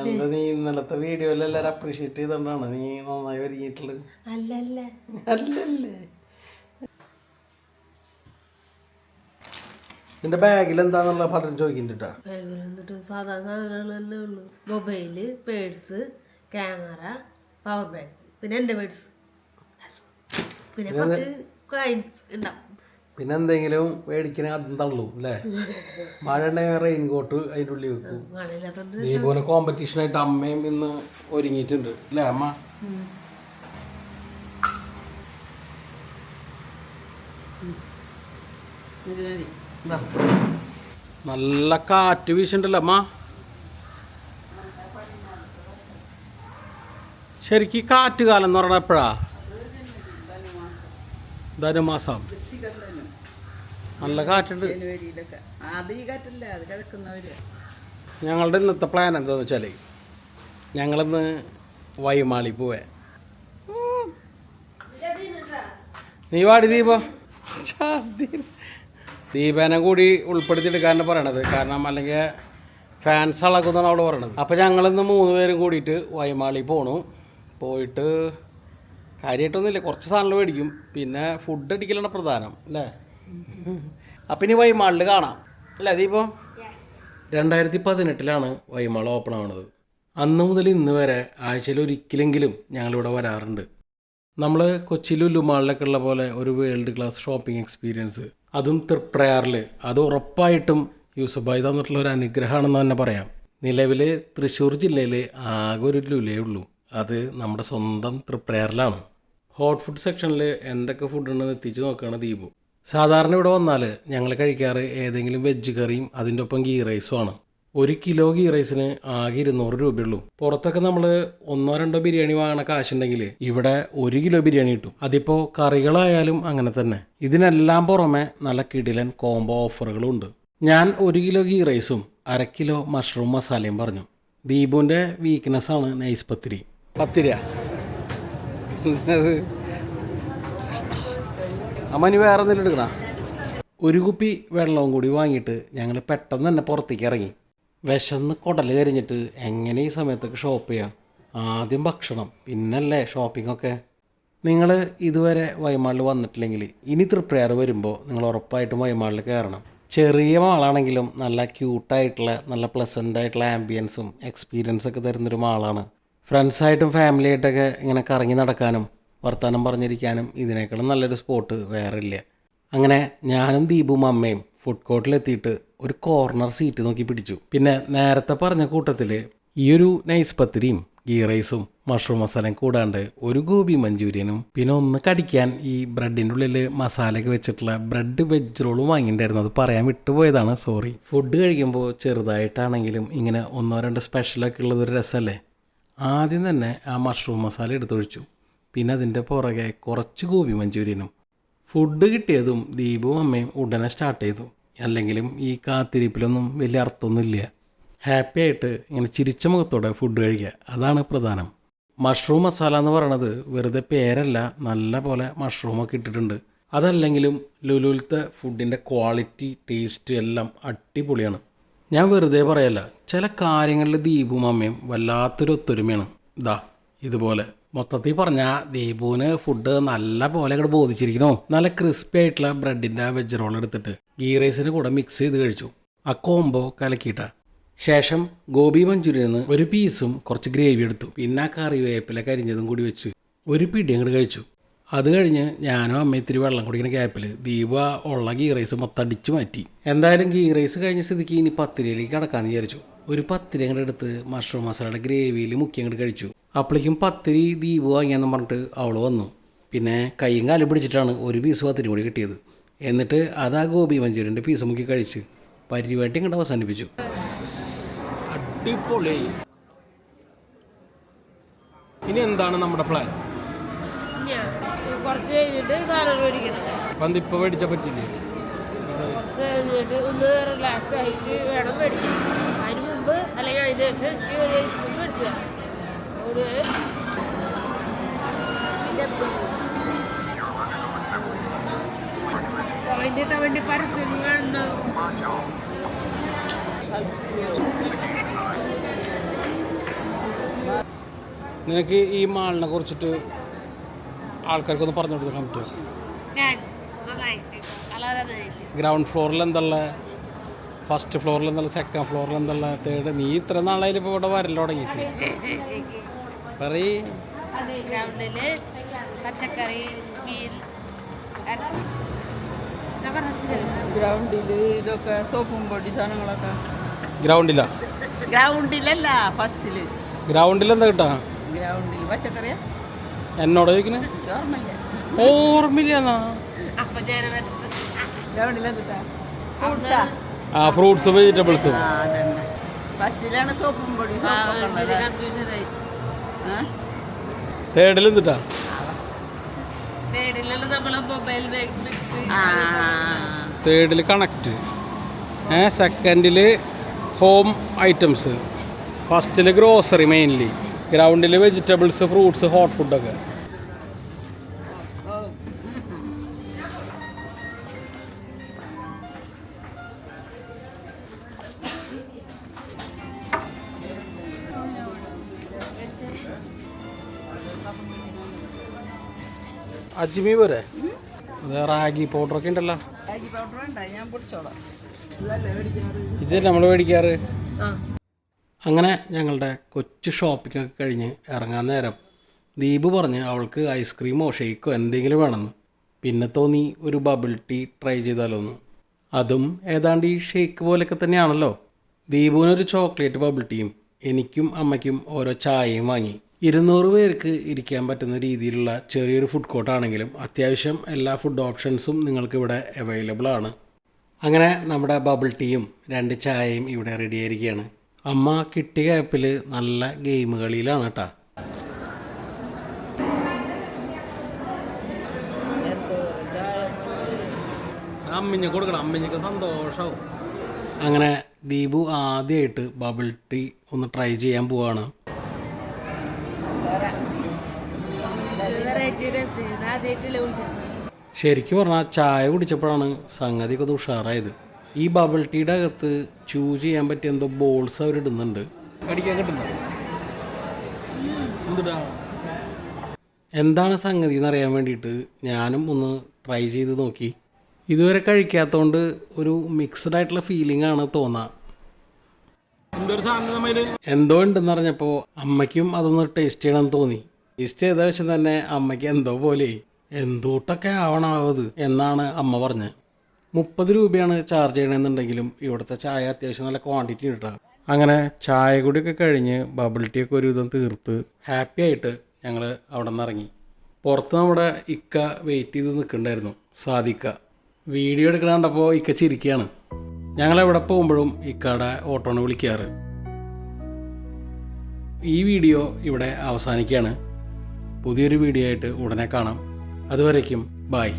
എന്താ നീ ഇന്നലത്തെ വീഡിയോയിൽ എല്ലാവരും അപ്രീഷിയേറ്റ് ചെയ്തോണ്ടാണ് നീ നന്നായി ഒരുങ്ങിയിട്ടുള്ളത്. അല്ലല്ലേ നിന്റെ ബാഗിൽ എന്താന്നുള്ള പലരും ചോദിക്കുന്നുണ്ട്. ബാഗിൽ വന്നിട്ട് സാധാ സാധനങ്ങളല്ലേ ഉള്ളൂ. Mobile, purse, camera, power bank, പിന്നെ എൻ്റെ പേഴ്സ്, പിന്നെ കുറച്ച് കോയിൻസ് ഉണ്ടാവും. പിന്നെ എന്തെങ്കിലും മേടിക്കണേ അതും തള്ളും അല്ലേ? മഴ ഉണ്ടെങ്കിൽ റെയിൻകോട്ട് അതിൻ്റെ ഉള്ളിൽ വെക്കും. ഇതുപോലെ കോമ്പറ്റീഷനായിട്ട് അമ്മയും ഇന്ന് ഒരുങ്ങിയിട്ടുണ്ട് അല്ലേ അമ്മ? നല്ല കാറ്റ് വീശുണ്ടല്ലോ അമ്മ. ശരിക്കും കാറ്റ് കാലം എന്ന് പറഞ്ഞാൽ എപ്പോഴാ? ധനുമാസം. നല്ല കാറ്റുണ്ട്. ഞങ്ങളുടെ ഇന്നത്തെ പ്ലാൻ എന്താണെന്ന് വെച്ചാൽ ഞങ്ങളിന്ന് വൈമാളി പോവേ. നീ വാടി ദീപ. ദീപനെ കൂടി ഉൾപ്പെടുത്തിയെടുക്കാനാണ് പറയണത്. കാരണം അല്ലെങ്കിൽ ഫാൻസ് അളക്കുന്നതാണ് അവൾ പറയണത്. അപ്പോൾ ഞങ്ങളിന്ന് 3 പേരും കൂടിയിട്ട് വൈമാളി പോണു. പോയിട്ട് കാര്യമായിട്ടൊന്നുമില്ല, കുറച്ച് സാധനങ്ങൾ മേടിക്കും. പിന്നെ ഫുഡ് അടിക്കലാണ് പ്രധാനം അല്ലേ? അപ്പം ഇനി വൈമാളിൽ കാണാം അല്ലേ ദീപം? 2018 വൈമാൾ ഓപ്പൺ ആവുന്നത്. അന്ന് മുതൽ ഇന്ന് വരെ ആഴ്ചയിൽ ഒരിക്കലെങ്കിലും ഞങ്ങളിവിടെ വരാറുണ്ട്. നമ്മൾ കൊച്ചി ലുലുമാളിലൊക്കെ ഉള്ള പോലെ ഒരു വേൾഡ് ക്ലാസ് ഷോപ്പിംഗ് എക്സ്പീരിയൻസ്, അതും തൃപ്രയാറിൽ, അത് ഉറപ്പായിട്ടും യൂസഫായി തന്നിട്ടുള്ള ഒരു അനുഗ്രഹമാണെന്ന് തന്നെ പറയാം. നിലവിൽ തൃശ്ശൂർ ജില്ലയിൽ ആകെ ഒരു ലുലേ ഉള്ളൂ, അത് നമ്മുടെ സ്വന്തം തൃപ്രയാറിലാണ്. ഹോട്ട് ഫുഡ് സെക്ഷനിൽ എന്തൊക്കെ ഫുഡുണ്ടെന്ന് എത്തിച്ച് നോക്കുകയാണ് ദീപു. സാധാരണ ഇവിടെ വന്നാൽ ഞങ്ങൾ കഴിക്കാറ് ഏതെങ്കിലും വെജ് കറിയും അതിൻ്റെ ഒപ്പം ഗീ റൈസും ആണ്. 1 കിലോ ഗീ റൈസിന് ആകെ 200 രൂപയുള്ളൂ. പുറത്തൊക്കെ നമ്മൾ 1-2 ബിരിയാണി വാങ്ങണ കാശുണ്ടെങ്കിൽ ഇവിടെ 1 കിലോ ബിരിയാണി കിട്ടും. അതിപ്പോൾ കറികളായാലും അങ്ങനെ തന്നെ. ഇതിനെല്ലാം പുറമെ നല്ല കിടിലൻ കോംബോ ഓഫറുകളും ഉണ്ട്. ഞാൻ 1 കിലോ ഗീ റൈസും 1/2 കിലോ മഷ്റൂം മസാലയും പറഞ്ഞു. ദീപുവിൻ്റെ വീക്ക്നെസ്സാണ് നൈസ് പത്തിരി. പത്തിരിയാ അമ്മ? ഇനി വേറെ എന്തെങ്കിലും എടുക്കണ? 1 കുപ്പി വെള്ളവും കൂടി വാങ്ങിയിട്ട് ഞങ്ങൾ പെട്ടെന്ന് തന്നെ പുറത്തേക്ക് ഇറങ്ങി. വിശന്ന് കുടല് കരിഞ്ഞിട്ട് എങ്ങനെ ഈ സമയത്തൊക്കെ ഷോപ്പ് ചെയ്യാം? ആദ്യം ഭക്ഷണം, പിന്നല്ലേ ഷോപ്പിങ്ങൊക്കെ. നിങ്ങൾ ഇതുവരെ വൈമാളിൽ വന്നിട്ടില്ലെങ്കിൽ ഇനി തൃപ്രയാർ വരുമ്പോൾ നിങ്ങൾ ഉറപ്പായിട്ടും വൈമാളിൽ കയറണം. ചെറിയ മാളാണെങ്കിലും നല്ല ക്യൂട്ടായിട്ടുള്ള നല്ല പ്ലസൻ്റായിട്ടുള്ള ആംബിയൻസും എക്സ്പീരിയൻസൊക്കെ തരുന്നൊരു മാളാണ്. ഫ്രണ്ട്സായിട്ടും ഫാമിലിയായിട്ടൊക്കെ ഇങ്ങനെ കറങ്ങി നടക്കാനും വർത്തമാനം പറഞ്ഞിരിക്കാനും ഇതിനേക്കാളും നല്ലൊരു സ്പോട്ട് വേറെ ഇല്ല. അങ്ങനെ ഞാനും ദീപും അമ്മയും ഫുഡ് കോർട്ടിലെത്തിയിട്ട് ഒരു കോർണർ സീറ്റ് നോക്കി പിടിച്ചു. പിന്നെ നേരത്തെ പറഞ്ഞ കൂട്ടത്തിൽ ഈ ഒരു നൈസ് പത്തിരിയും ഗീ റൈസും മഷ്റൂം മസാലയും കൂടാണ്ട് ഒരു ഗോബി മഞ്ചൂരിയനും പിന്നെ ഒന്ന് കടിക്കാൻ ഈ ബ്രെഡിൻ്റെ ഉള്ളിൽ മസാലയൊക്കെ വെച്ചിട്ടുള്ള ബ്രെഡ് വെജ് റോളും വാങ്ങിയിട്ടുണ്ടായിരുന്നു. അത് പറയാൻ വിട്ടുപോയതാണ്, സോറി. ഫുഡ് കഴിക്കുമ്പോൾ ചെറുതായിട്ടാണെങ്കിലും ഇങ്ങനെ 1-2 സ്പെഷ്യലൊക്കെ ഉള്ളതൊരു രസമല്ലേ? ആദ്യം തന്നെ ആ മഷ്റൂം മസാല എടുത്തൊഴിച്ചു. പിന്നെ അതിൻ്റെ പുറകെ കുറച്ച് ഗോബി മഞ്ചൂരിയനും. ഫുഡ് കിട്ടിയതും ദീപും അമ്മയും ഉടനെ സ്റ്റാർട്ട് ചെയ്തു. അല്ലെങ്കിലും ഈ കാത്തിരിപ്പിലൊന്നും വലിയ അർത്ഥമൊന്നുമില്ല. ഹാപ്പി ആയിട്ട് ഇങ്ങനെ ചിരിച്ച മുഖത്തോടെ ഫുഡ് കഴിക്കുക, അതാണ് പ്രധാനം. മഷ്റൂം മസാല എന്ന് പറയണത് വെറുതെ പേരല്ല, നല്ല പോലെ മഷ്റൂമൊക്കെ ഇട്ടിട്ടുണ്ട്. അതല്ലെങ്കിലും ലുലുവിലത്തെ ഫുഡിൻ്റെ ക്വാളിറ്റി, ടേസ്റ്റ് എല്ലാം അടിപൊളിയാണ്. ഞാൻ വെറുതെ പറയല്ല, ചില കാര്യങ്ങളിൽ ദീപും അമ്മയും വല്ലാത്തൊരു ഒത്തൊരുമയാണ്. ഇതുപോലെ മൊത്തത്തിൽ പറഞ്ഞാൽ ദീപുവിന് ഫുഡ് നല്ല പോലെ അങ്ങോട്ട് ബോധിച്ചിരിക്കണോ. നല്ല ക്രിസ്പി ആയിട്ടുള്ള ബ്രെഡിൻ്റെ വെജ് റോൾ എടുത്തിട്ട് ഗീ റൈസിന് കൂടെ മിക്സ് ചെയ്ത് കഴിച്ചു. ആ കോംബോ കലക്കിയിട്ട ശേഷം ഗോബി മഞ്ചൂരിയന് 1 പീസും കുറച്ച് ഗ്രേവി എടുത്തു. പിന്നെ ആ കറിവേപ്പില കരിഞ്ഞതും കൂടി വെച്ച് ഒരു പിടി അങ്ങോട്ട് കഴിച്ചു. അത് കഴിഞ്ഞ് ഞാനും അമ്മ ഇത്തിരി വെള്ളം കുടിക്കുന്ന ഗ്യാപ്പിൽ ദീപ ഉള്ള ഗീ റൈസ് മൊത്തം അടിച്ചു മാറ്റി. എന്തായാലും ഗീ റൈസ് കഴിഞ്ഞ സ്ഥിതിക്ക് ഇനി പത്തിരിയിലേക്ക് കടക്കാമെന്ന് വിചാരിച്ചു. ഒരു പത്തിരി അങ്ങോട്ട് എടുത്ത് മഷ്റൂം മസാലയുടെ ഗ്രേവിയിൽ മുക്കി അങ്ങോട്ട് കഴിച്ചു. അപ്പോഴേക്കും പത്തിരി ദീപ് വാങ്ങിയെന്ന് പറഞ്ഞിട്ട് അവൾ വന്നു. പിന്നെ കൈയും കാലും പിടിച്ചിട്ടാണ് 1 പീസ് പത്തിരി കൂടി കിട്ടിയത്. എന്നിട്ട് അത് ആ ഗോബി മഞ്ചൂരിയൻ്റെ പീസ് മുക്കി കഴിച്ച് പരിപാടി ഇങ്ങോട്ട് അവസാനിപ്പിച്ചു. അടിപൊളി. ഇനി എന്താണ് നമ്മുടെ പ്ലാൻ? കുറച്ച് കഴിഞ്ഞിട്ട് സാധനം മേടിക്കണം. അപ്പം ഇപ്പോൾ മേടിച്ചാൽ പറ്റില്ലേ? കുറച്ച് കഴിഞ്ഞിട്ട് ഒന്ന് റിലാക്സ് ആയിട്ട് വേണം മേടിക്കാൻ. അതിന് മുമ്പ് അല്ലെങ്കിൽ അതിന് ശേഷം എനിക്ക് ഒരു ഐസ്ക്രീം മേടിച്ചു തരാം. ഒരു പോയിന്റ് വേണ്ടി പരസ്യം കാണണം. നിനക്ക് ഈ മാളിനെ കുറിച്ചിട്ട് ആൾക്കാർക്കൊന്ന് പറഞ്ഞു കൊടുക്കാൻ പറ്റുമോ? ഗ്രൗണ്ട് ഫ്ലോറിൽ എന്തുള്ള, ഫസ്റ്റ് ഫ്ലോറിൽ എന്തുള്ള, സെക്കൻഡ് ഫ്ലോറിൽ എന്തുള്ള, തേർഡ്? നീ ഇത്ര നാളായാലും ഇപ്പോൾ ഇവിടെ വരൽ തുടങ്ങിയിട്ട് പറയ്. ഗ്രൗണ്ടില് പച്ചക്കറി, മീൻ, ഗ്രൗണ്ടില് ഇതൊക്കെ സോപ്പും പൊടി സാധനങ്ങളൊക്കെ. ഗ്രൗണ്ടിലല്ല, ഫസ്റ്റില്. ഗ്രൗണ്ടിൽ എന്താ കിട്ടാ? ഗ്രൗണ്ടിൽ പച്ചക്കറിയാ. എന്നോട് ചോദിക്കുന്നത് ഓർമ്മയില്ല. ഗ്രൗണ്ടിൽ കിട്ടാ ഫ്രൂട്ട്സാ. ആ, ഫ്രൂട്ട്സും വെജിറ്റബിൾസും. ഫസ്റ്റിലാണ് സോപ്പും പൊടി. തേർഡിൽ എന്തിട്ടാ? തേർഡിൽ കണക്റ്റ്, സെക്കൻഡിൽ ഹോം ഐറ്റംസ്, ഫസ്റ്റിൽ ഗ്രോസറി മെയിൻലി, ഗ്രൗണ്ടിൽ വെജിറ്റബിൾസ്, ഫ്രൂട്ട്സ്, ഹോട്ട് ഫുഡൊക്കെ. അജ്മി പോരെ? റാഗി പൗഡറൊക്കെ ഉണ്ടല്ലോ. ഇത് നമ്മൾ മേടിക്കാറ്. അങ്ങനെ ഞങ്ങളുടെ കൊച്ചു ഷോപ്പിങ്ങൊക്കെ കഴിഞ്ഞ് ഇറങ്ങാൻ നേരം ദീപ് പറഞ്ഞ് അവൾക്ക് ഐസ്ക്രീമോ ഷേക്കോ എന്തെങ്കിലും വേണമെന്ന്. പിന്നെ തോന്നി ഒരു ബബിൾ ടീ ട്രൈ ചെയ്താലോന്ന്. അതും ഏതാണ്ട് ഈ ഷേക്ക് പോലെയൊക്കെ തന്നെയാണല്ലോ. ദീപുവിനൊരു ചോക്ലേറ്റ് ബബിൾ ടീയും എനിക്കും അമ്മയ്ക്കും ഓരോ ചായയും വാങ്ങി. 200 പേർക്ക് ഇരിക്കാൻ പറ്റുന്ന രീതിയിലുള്ള ചെറിയൊരു ഫുഡ് കോർട്ടാണെങ്കിലും അത്യാവശ്യം എല്ലാ ഫുഡ് ഓപ്ഷൻസും നിങ്ങൾക്കിവിടെ അവൈലബിൾ ആണ്. അങ്ങനെ നമ്മുടെ ബബിൾ ടീയും 2 ചായയും ഇവിടെ റെഡി ആയിരിക്കുകയാണ്. അമ്മ കിട്ടിയ ആപ്പിൽ നല്ല ഗെയിം കളിയിലാണ് കേട്ടോ. അമ്മിഞ്ഞ കൊടുക്കണം, അമ്മിഞ്ഞൊക്കെ സന്തോഷവും. അങ്ങനെ ദീപു ആദ്യമായിട്ട് ബബിൾ ടീ ഒന്ന് ട്രൈ ചെയ്യാൻ പോവാണ്. ശരിക്കും പറഞ്ഞാൽ ചായ കുടിച്ചപ്പോഴാണ് സംഗതിയൊക്കെ ഒന്ന് ഉഷാറായത്. ഈ ബബിൾ ടീയുടെ അകത്ത് ചൂ ചെയ്യാൻ പറ്റിയ എന്തോ ബോൾസ് അവരിടുന്നുണ്ട്. കടിക്കാൻ കിട്ടുന്നുണ്ടോ? എന്താണ് സംഗതി എന്നറിയാൻ വേണ്ടിയിട്ട് ഞാനും ഒന്ന് ട്രൈ ചെയ്ത് നോക്കി. ഇതുവരെ കഴിക്കാത്തതുകൊണ്ട് ഒരു മിക്സ്ഡ് ആയിട്ടുള്ള ഫീലിംഗ് ആണ് തോന്നാ. എന്തോ ഉണ്ടെന്ന് പറഞ്ഞപ്പോൾ അമ്മയ്ക്കും അതൊന്ന് ടേസ്റ്റ് ചെയ്യണമെന്ന് തോന്നി. ടേസ്റ്റ് ചെയ്ത വശം തന്നെ അമ്മയ്ക്ക് എന്തോ പോലെ എന്തോട്ടൊക്കെ ആവണത് എന്നാണ് അമ്മ പറഞ്ഞത്. 30 രൂപയാണ് ചാർജ് ചെയ്യണമെന്നുണ്ടെങ്കിലും ഇവിടുത്തെ ചായ അത്യാവശ്യം നല്ല ക്വാണ്ടിറ്റി കിട്ടുക. അങ്ങനെ ചായ കൂടിയൊക്കെ കഴിഞ്ഞ് ബബിൾ ടീ ഒക്കെ ഒരുവിധം തീർത്ത് ഹാപ്പി ആയിട്ട് ഞങ്ങൾ അവിടെ നിന്ന് ഇറങ്ങി. പുറത്ത് നമ്മുടെ ഇക്ക വെയിറ്റ് ചെയ്ത് നിൽക്കണ്ടായിരുന്നു, സാദിക്ക. വീഡിയോ എടുക്കണ കണ്ടപ്പോൾ ഇക്ക ചിരിക്കുകയാണ്. ഞങ്ങളെവിടെ പോകുമ്പോഴും ഇക്കയുടെ ഓട്ടോണ് വിളിക്കാറ്. ഈ വീഡിയോ ഇവിടെ അവസാനിക്കുകയാണ്. പുതിയൊരു വീഡിയോ ആയിട്ട് ഉടനെ കാണാം. അതുവരേക്കും ബൈ.